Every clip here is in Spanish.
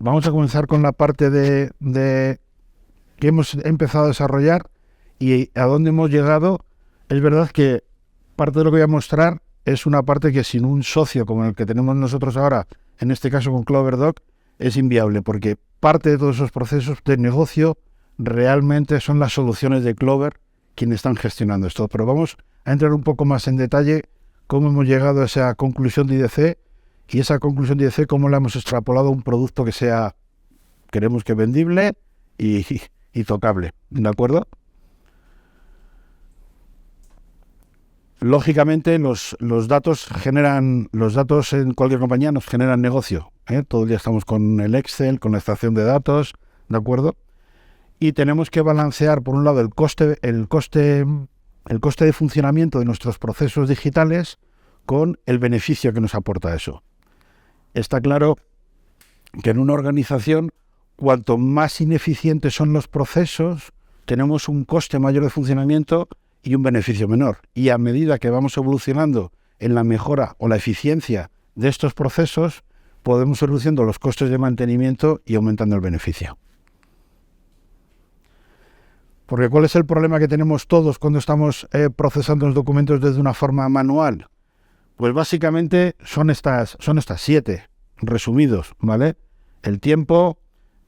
vamos a comenzar con la parte de que hemos empezado a desarrollar y a dónde hemos llegado. Es verdad que parte de lo que voy a mostrar es una parte que sin un socio como el que tenemos nosotros ahora, en este caso con Cloverdoc, es inviable, porque parte de todos esos procesos de negocio realmente son las soluciones de Clover quienes están gestionando esto. Pero vamos a entrar un poco más en detalle cómo hemos llegado a esa conclusión de IDC y esa conclusión de IDC cómo la hemos extrapolado a un producto que sea, queremos que vendible y tocable, ¿de acuerdo? Lógicamente los datos en cualquier compañía nos generan negocio, ¿eh? Todo el día estamos con el Excel, con la extracción de datos, ¿de acuerdo? Y tenemos que balancear por un lado el coste de funcionamiento de nuestros procesos digitales con el beneficio que nos aporta eso. Está claro que en una organización, cuanto más ineficientes son los procesos, tenemos un coste mayor de funcionamiento y un beneficio menor. Y a medida que vamos evolucionando en la mejora o la eficiencia de estos procesos, podemos ir reduciendo los costes de mantenimiento y aumentando el beneficio. Porque ¿cuál es el problema que tenemos todos cuando estamos procesando los documentos desde una forma manual? Pues básicamente son estas 7, resumidos, ¿vale? El tiempo,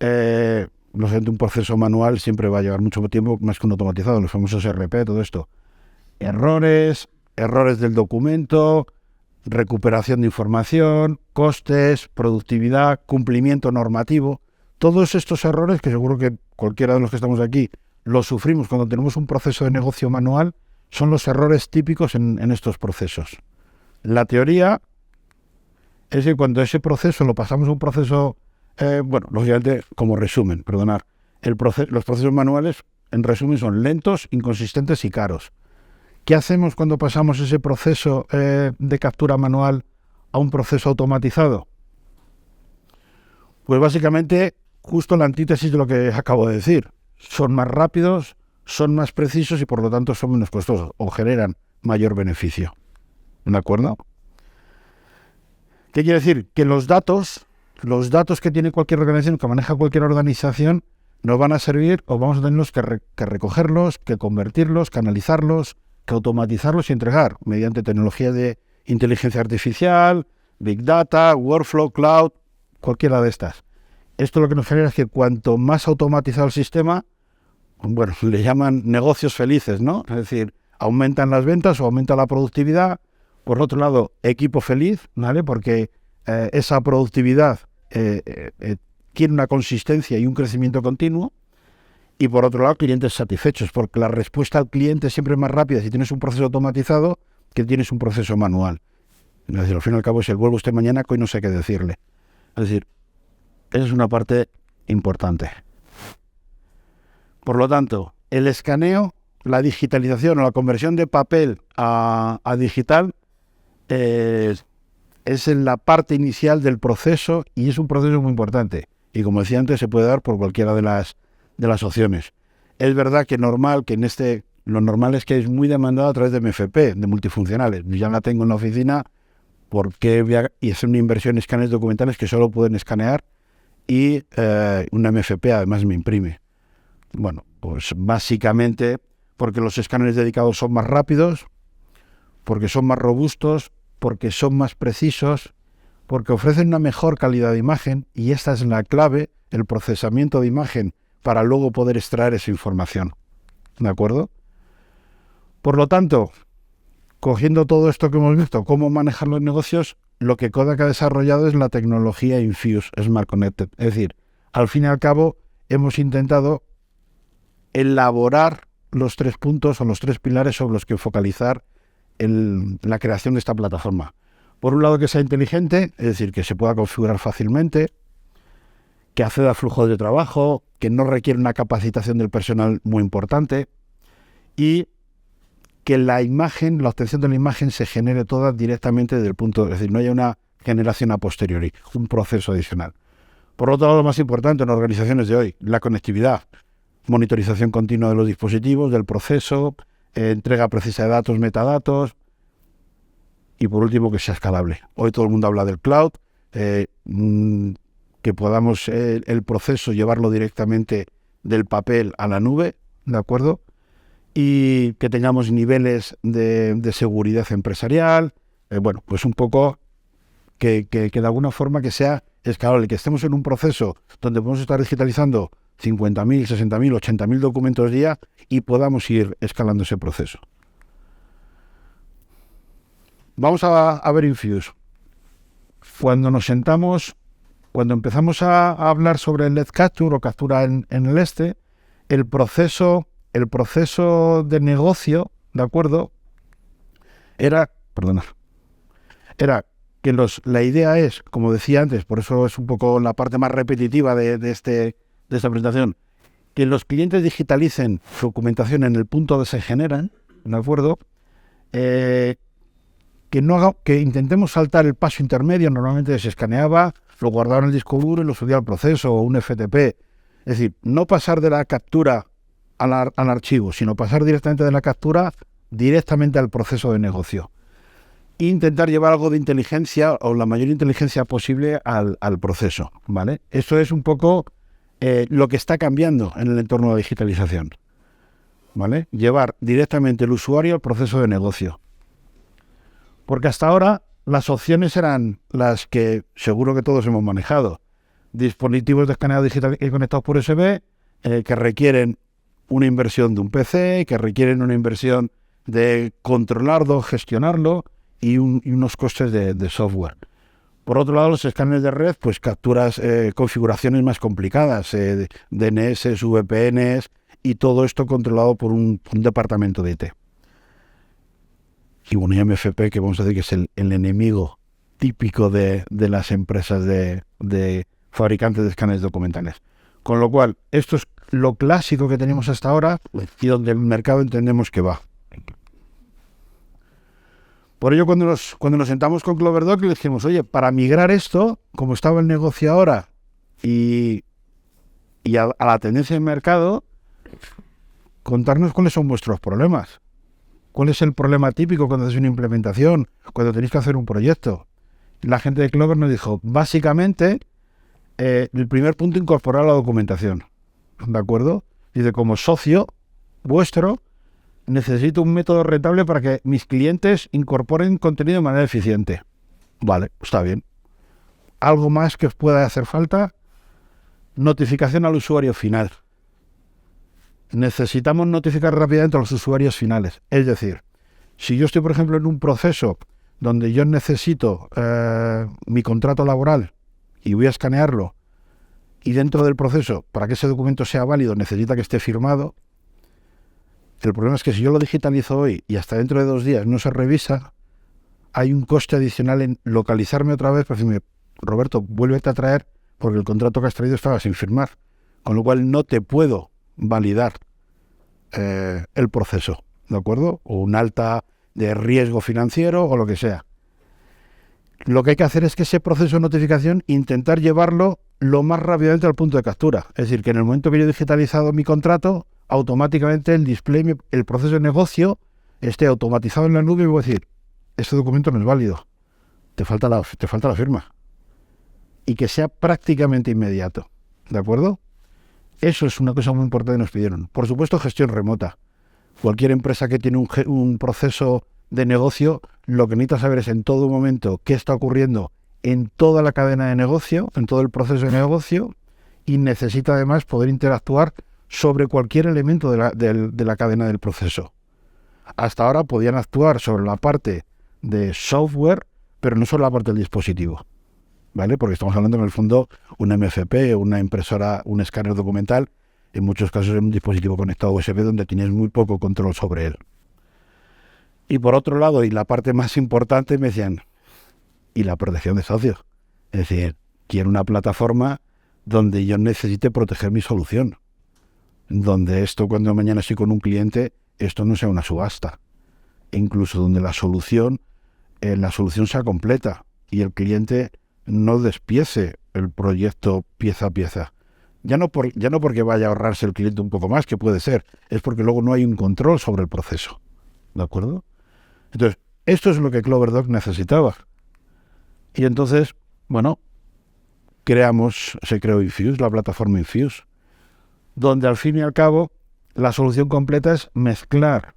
lógicamente un proceso manual siempre va a llevar mucho tiempo, más que un automatizado, los famosos RP, todo esto. Errores del documento, recuperación de información, costes, productividad, cumplimiento normativo. Todos estos errores, que seguro que cualquiera de los que estamos aquí los sufrimos cuando tenemos un proceso de negocio manual, son los errores típicos en estos procesos. La teoría es que cuando ese proceso lo pasamos a un proceso, lógicamente, como resumen, los procesos manuales, en resumen, son lentos, inconsistentes y caros. ¿Qué hacemos cuando pasamos ese proceso de captura manual a un proceso automatizado? Pues básicamente, justo la antítesis de lo que acabo de decir. Son más rápidos, son más precisos y por lo tanto son menos costosos o generan mayor beneficio. ¿De acuerdo? ¿Qué quiere decir? Que los datos que tiene cualquier organización, que maneja cualquier organización, nos van a servir o vamos a tener que recogerlos, que convertirlos, que analizarlos, que automatizarlos y entregar mediante tecnología de inteligencia artificial, Big Data, Workflow, Cloud, cualquiera de estas. Esto lo que nos genera es que cuanto más automatizado el sistema, le llaman negocios felices, ¿no? Es decir, aumentan las ventas o aumenta la productividad. Por otro lado, equipo feliz, ¿vale? Porque esa productividad tiene una consistencia y un crecimiento continuo. Y por otro lado, clientes satisfechos, porque la respuesta al cliente siempre es más rápida si tienes un proceso automatizado que tienes un proceso manual. Es decir, al fin y al cabo, si vuelve usted mañana, hoy no sé qué decirle. Es decir, esa es una parte importante. Por lo tanto, el escaneo, la digitalización o la conversión de papel a digital es en la parte inicial del proceso y es un proceso muy importante. Y como decía antes, se puede dar por cualquiera de las opciones. Es verdad que lo normal es que es muy demandado a través de MFP, de multifuncionales. Ya la tengo en la oficina porque y es una inversión en escáneres documentales que solo pueden escanear y una MFP además me imprime. Bueno, pues básicamente porque los escáneres dedicados son más rápidos, porque son más robustos, porque son más precisos, porque ofrecen una mejor calidad de imagen y esta es la clave, el procesamiento de imagen para luego poder extraer esa información. ¿De acuerdo? Por lo tanto, cogiendo todo esto que hemos visto, cómo manejar los negocios, lo que Kodak ha desarrollado es la tecnología Infuse Smart Connected. Es decir, al fin y al cabo, hemos intentado elaborar los 3 puntos o los 3 pilares sobre los que focalizar la creación de esta plataforma. Por un lado, que sea inteligente, es decir, que se pueda configurar fácilmente, que acceda a flujos de trabajo, que no requiere una capacitación del personal muy importante y que la obtención de la imagen se genere toda directamente desde el punto, es decir, no haya una generación a posteriori, un proceso adicional. Por otro lado, lo más importante en organizaciones de hoy, la conectividad, monitorización continua de los dispositivos, del proceso, entrega precisa de datos, metadatos y por último que sea escalable. Hoy todo el mundo habla del cloud, que podamos el proceso llevarlo directamente del papel a la nube, ¿de acuerdo? Y que tengamos niveles de seguridad empresarial, bueno, pues un poco que de alguna forma que sea escalable, que estemos en un proceso donde podemos estar digitalizando 50.000, 60.000, 80.000 documentos día y podamos ir escalando ese proceso. Vamos a ver Infuse. Cuando nos sentamos, cuando empezamos a hablar sobre el Lead Capture o captura en el el proceso de negocio, ¿de acuerdo? Era que la idea es, como decía antes, por eso es un poco la parte más repetitiva de esta presentación, que los clientes digitalicen su documentación en el punto donde se generan, ¿de acuerdo? Que intentemos saltar el paso intermedio. Normalmente se escaneaba, lo guardaba en el disco duro y lo subía al proceso o un FTP. Es decir, no pasar de la captura al archivo, sino pasar directamente de la captura directamente al proceso de negocio. E intentar llevar algo de inteligencia o la mayor inteligencia posible al proceso, ¿vale? Eso es un poco lo que está cambiando en el entorno de digitalización, ¿vale? Llevar directamente el usuario al proceso de negocio. Porque hasta ahora las opciones eran las que seguro que todos hemos manejado. Dispositivos de escaneo digital conectados por USB que requieren una inversión de un PC, que requieren una inversión de controlarlo, gestionarlo y unos costes de software. Por otro lado, los escáneres de red, pues capturas configuraciones más complicadas, DNS, VPNs y todo esto controlado por un departamento de IT. Y bueno, MFP, que vamos a decir que es el enemigo típico de las empresas de fabricantes de escáneres documentales. Con lo cual, esto es lo clásico que tenemos hasta ahora y donde el mercado entendemos que va. Por ello, cuando nos sentamos con Cloverdoc, le dijimos, oye, para migrar esto, como estaba el negocio ahora y a la tendencia del mercado, contarnos cuáles son vuestros problemas. ¿Cuál es el problema típico cuando haces una implementación, cuando tenéis que hacer un proyecto? La gente de Clover nos dijo, básicamente, el primer punto, incorporar la documentación. ¿De acuerdo? Dice, como socio vuestro, necesito un método rentable para que mis clientes incorporen contenido de manera eficiente. Vale, está bien. ¿Algo más que os pueda hacer falta? Notificación al usuario final. Necesitamos notificar rápidamente a los usuarios finales. Es decir, si yo estoy, por ejemplo, en un proceso donde yo necesito mi contrato laboral y voy a escanearlo, y dentro del proceso, para que ese documento sea válido, necesita que esté firmado, el problema es que si yo lo digitalizo hoy y hasta dentro de 2 días no se revisa, hay un coste adicional en localizarme otra vez para decirme, Roberto, vuélvete a traer porque el contrato que has traído estaba sin firmar, con lo cual no te puedo validar el proceso, ¿de acuerdo? O un alta de riesgo financiero o lo que sea. Lo que hay que hacer es que ese proceso de notificación intentar llevarlo lo más rápidamente al punto de captura. Es decir, que en el momento que yo he digitalizado mi contrato, automáticamente el display, el proceso de negocio, esté automatizado en la nube y voy a decir, este documento no es válido, te falta la firma. Y que sea prácticamente inmediato, ¿de acuerdo? Eso es una cosa muy importante que nos pidieron. Por supuesto, gestión remota. Cualquier empresa que tiene un proceso de negocio, lo que necesita saber es en todo momento qué está ocurriendo en toda la cadena de negocio, en todo el proceso de negocio, y necesita además poder interactuar sobre cualquier elemento de la cadena del proceso. Hasta ahora podían actuar sobre la parte de software, pero no sobre la parte del dispositivo, ¿vale? Porque estamos hablando en el fondo una MFP, una impresora, un escáner documental, en muchos casos es un dispositivo conectado a USB donde tienes muy poco control sobre él. Y por otro lado, y la parte más importante, me decían, y la protección de socios. Es decir, quiero una plataforma donde yo necesite proteger mi solución. Donde esto, cuando mañana estoy con un cliente, esto no sea una subasta. E incluso donde la solución sea completa y el cliente no despiece el proyecto pieza a pieza. Ya no porque vaya a ahorrarse el cliente un poco más, que puede ser, es porque luego no hay un control sobre el proceso. ¿De acuerdo? Entonces, esto es lo que Cloverdoc necesitaba. Y entonces, bueno, se creó Infuse, la plataforma Infuse, donde al fin y al cabo la solución completa es mezclar,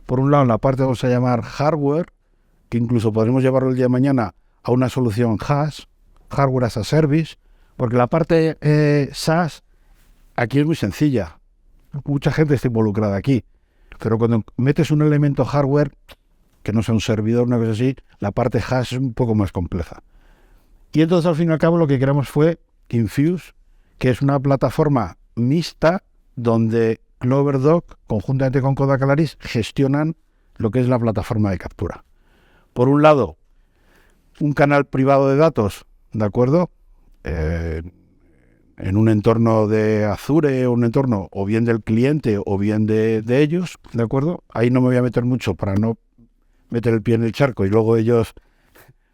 por un lado, la parte que vamos a llamar hardware, que incluso podremos llevarlo el día de mañana a una solución HaaS, Hardware as a Service, porque la parte SaaS aquí es muy sencilla. Mucha gente está involucrada aquí, pero cuando metes un elemento hardware, que no sea un servidor, una cosa así, la parte HaaS es un poco más compleja. Y entonces, al fin y al cabo, lo que creamos fue Infuse, que es una plataforma mixta donde CloverDoc, conjuntamente con Codacalaris, gestionan lo que es la plataforma de captura. Por un lado, un canal privado de datos, ¿de acuerdo? En un entorno de Azure, un entorno o bien del cliente o bien de ellos, ¿de acuerdo? Ahí no me voy a meter mucho para no meter el pie en el charco y luego ellos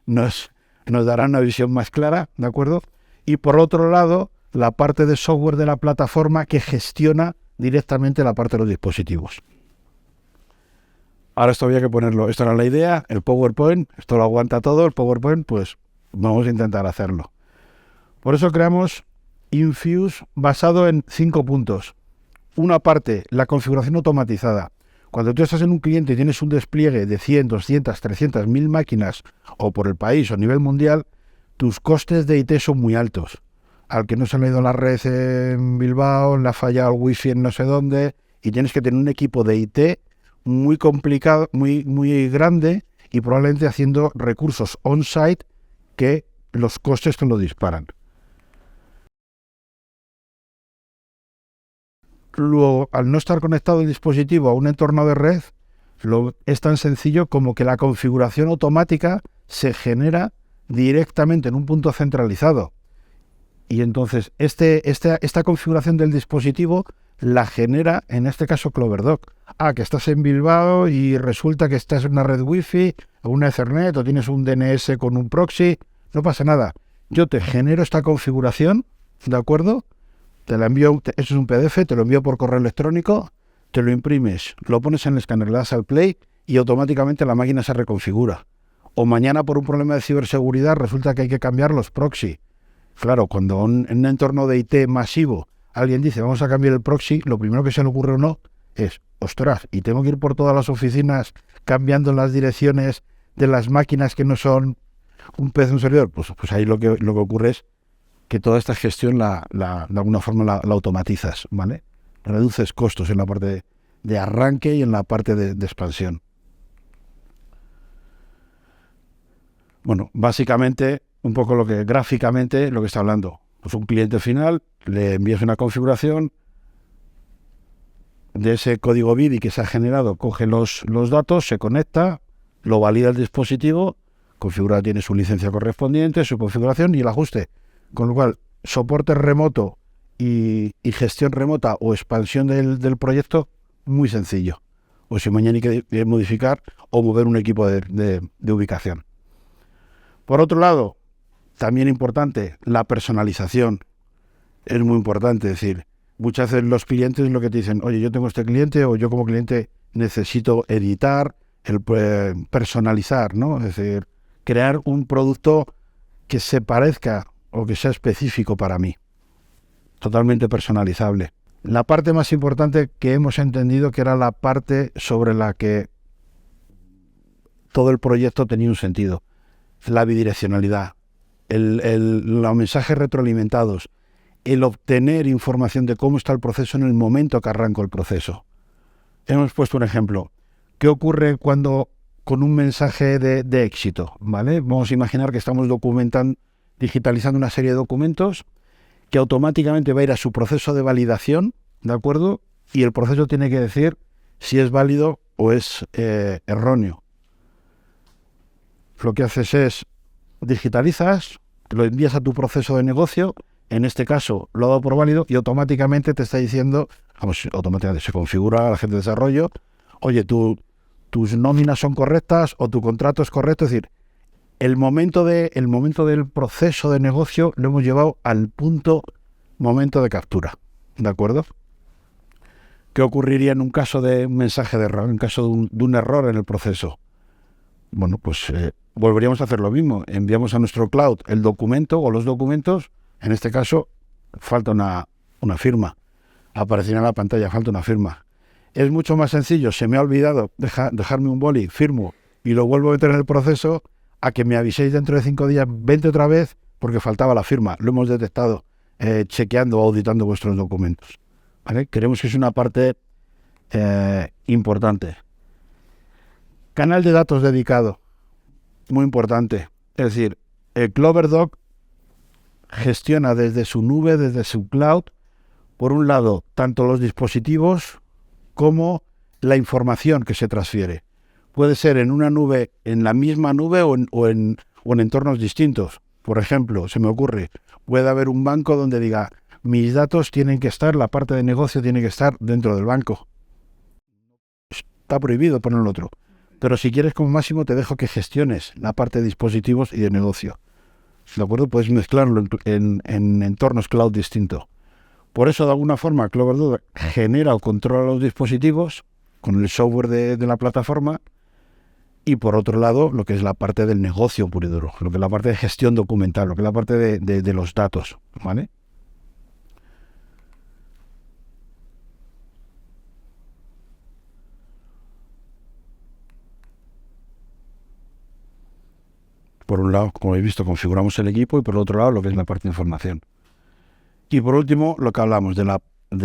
nos darán una visión más clara, ¿de acuerdo? Y por otro lado, la parte de software de la plataforma que gestiona directamente la parte de los dispositivos. Ahora esto había que ponerlo, esto era la idea, el PowerPoint, esto lo aguanta todo, el PowerPoint, pues vamos a intentar hacerlo. Por eso creamos Infuse basado en 5 puntos. Una parte, la configuración automatizada. Cuando tú estás en un cliente y tienes un despliegue de 100, 200, 300, 1000 máquinas, o por el país o a nivel mundial, tus costes de IT son muy altos. Al que no se le ha ido la red en Bilbao, le ha fallado el wifi en no sé dónde, y tienes que tener un equipo de IT muy complicado, muy grande, y probablemente haciendo recursos on-site que los costes te lo disparan. Luego, al no estar conectado el dispositivo a un entorno de red, es tan sencillo como que la configuración automática se genera directamente en un punto centralizado. Y entonces esta configuración del dispositivo la genera, en este caso, CloverDoc. Que estás en Bilbao y resulta que estás en una red Wi-Fi o una Ethernet o tienes un DNS con un proxy. No pasa nada. Yo te genero esta configuración, ¿de acuerdo? Te la envío, eso es un PDF, te lo envío por correo electrónico, te lo imprimes, lo pones en el escáner, le das al play y automáticamente la máquina se reconfigura. O mañana por un problema de ciberseguridad resulta que hay que cambiar los proxy. Claro, cuando en un entorno de IT masivo alguien dice vamos a cambiar el proxy, lo primero que se le ocurre o no es, ostras, y tengo que ir por todas las oficinas cambiando las direcciones de las máquinas que no son un PC, un servidor. Pues ahí lo que ocurre es que toda esta gestión de alguna forma la automatizas, ¿vale? Reduces costos en la parte de arranque y en la parte de expansión. Bueno, básicamente, un poco gráficamente lo que está hablando. Pues un cliente final, le envías una configuración de ese código BIDI que se ha generado, coge los datos, se conecta, lo valida el dispositivo, tiene su licencia correspondiente, su configuración y el ajuste. Con lo cual, soporte remoto y gestión remota o expansión del proyecto, muy sencillo. O si mañana hay que modificar o mover un equipo de ubicación. Por otro lado, también importante, la personalización. Es muy importante, es decir, muchas veces los clientes lo que te dicen, oye, yo tengo este cliente o yo como cliente necesito editar, personalizar, ¿no? Es decir, crear un producto que se parezca o que sea específico para mí, totalmente personalizable. La parte más importante que hemos entendido que era la parte sobre la que todo el proyecto tenía un sentido, la bidireccionalidad, los mensajes retroalimentados, el obtener información de cómo está el proceso en el momento que arranco el proceso. Hemos puesto un ejemplo. ¿Qué ocurre cuando con un mensaje de éxito? ¿Vale? Vamos a imaginar que estamos digitalizando una serie de documentos que automáticamente va a ir a su proceso de validación, ¿de acuerdo? Y el proceso tiene que decir si es válido o es erróneo. Lo que haces es digitalizas, lo envías a tu proceso de negocio, en este caso lo ha dado por válido y automáticamente te está diciendo, automáticamente se configura a la gente de desarrollo, oye, tus nóminas son correctas o tu contrato es correcto, es decir, el momento del proceso de negocio lo hemos llevado al momento de captura, ¿de acuerdo? ¿Qué ocurriría en un caso de un mensaje de error, en caso de un error en el proceso? Bueno, pues volveríamos a hacer lo mismo. Enviamos a nuestro cloud el documento o los documentos, En este caso, falta una firma. Aparecerá en la pantalla, falta una firma. Es mucho más sencillo, se me ha olvidado dejarme un boli, firmo y lo vuelvo a meter en el proceso, a que me aviséis dentro de 5 días, vente otra vez porque faltaba la firma. Lo hemos detectado chequeando o auditando vuestros documentos. ¿Vale? Creemos que es una parte importante. Canal de datos dedicado, muy importante. Es decir, el CloverDoc gestiona desde su nube, desde su cloud, por un lado, tanto los dispositivos como la información que se transfiere. Puede ser en una nube, en la misma nube o en entornos distintos. Por ejemplo, se me ocurre, puede haber un banco donde diga, mis datos tienen que estar, la parte de negocio tiene que estar dentro del banco. Está prohibido poner el otro. Pero si quieres, como máximo, te dejo que gestiones la parte de dispositivos y de negocio. ¿De acuerdo? Puedes mezclarlo en entornos cloud distintos. Por eso, de alguna forma, CloverDoc genera o controla los dispositivos con el software de la plataforma, y por otro lado, lo que es la parte del negocio puro y duro, lo que es la parte de gestión documental, lo que es la parte de los datos, ¿vale? Por un lado, como habéis visto, configuramos el equipo, y por otro lado, lo que es la parte de información. Y por último, lo que hablamos de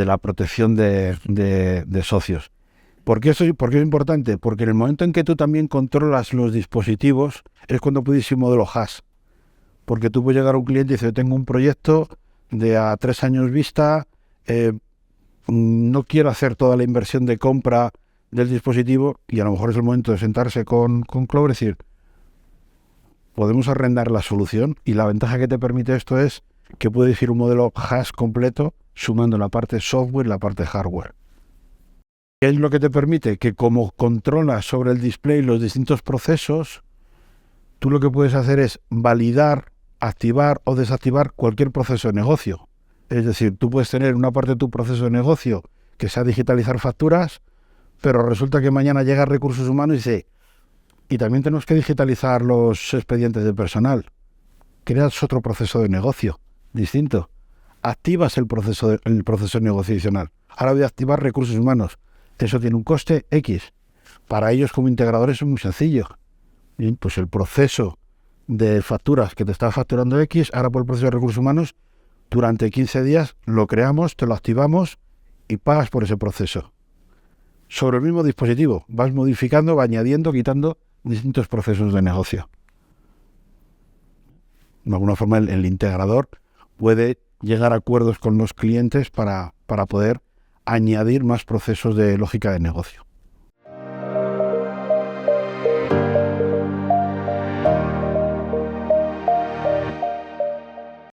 la protección de socios. ¿Por qué es importante? Porque en el momento en que tú también controlas los dispositivos, es cuando puedes ir modelo hash. Porque tú puedes llegar a un cliente y decir, tengo un proyecto de a 3 años vista, no quiero hacer toda la inversión de compra del dispositivo, y a lo mejor es el momento de sentarse con Clover y decir, podemos arrendar la solución, y la ventaja que te permite esto es que puedes ir un modelo hash completo, sumando la parte software y la parte hardware. ¿Qué es lo que te permite? Que como controlas sobre el display los distintos procesos, tú lo que puedes hacer es validar, activar o desactivar cualquier proceso de negocio. Es decir, tú puedes tener una parte de tu proceso de negocio que sea digitalizar facturas, pero resulta que mañana llega Recursos Humanos y dice, y también tenemos que digitalizar los expedientes de personal. Creas otro proceso de negocio distinto. Activas el proceso de negocio adicional. Ahora voy a activar Recursos Humanos. Eso tiene un coste X. Para ellos como integradores es muy sencillo. Bien, pues el proceso de facturas que te está facturando X, ahora por el proceso de Recursos Humanos, durante 15 días lo creamos, te lo activamos y pagas por ese proceso. Sobre el mismo dispositivo, vas modificando, vas añadiendo, quitando distintos procesos de negocio. De alguna forma el integrador puede llegar a acuerdos con los clientes para poder añadir más procesos de lógica de negocio.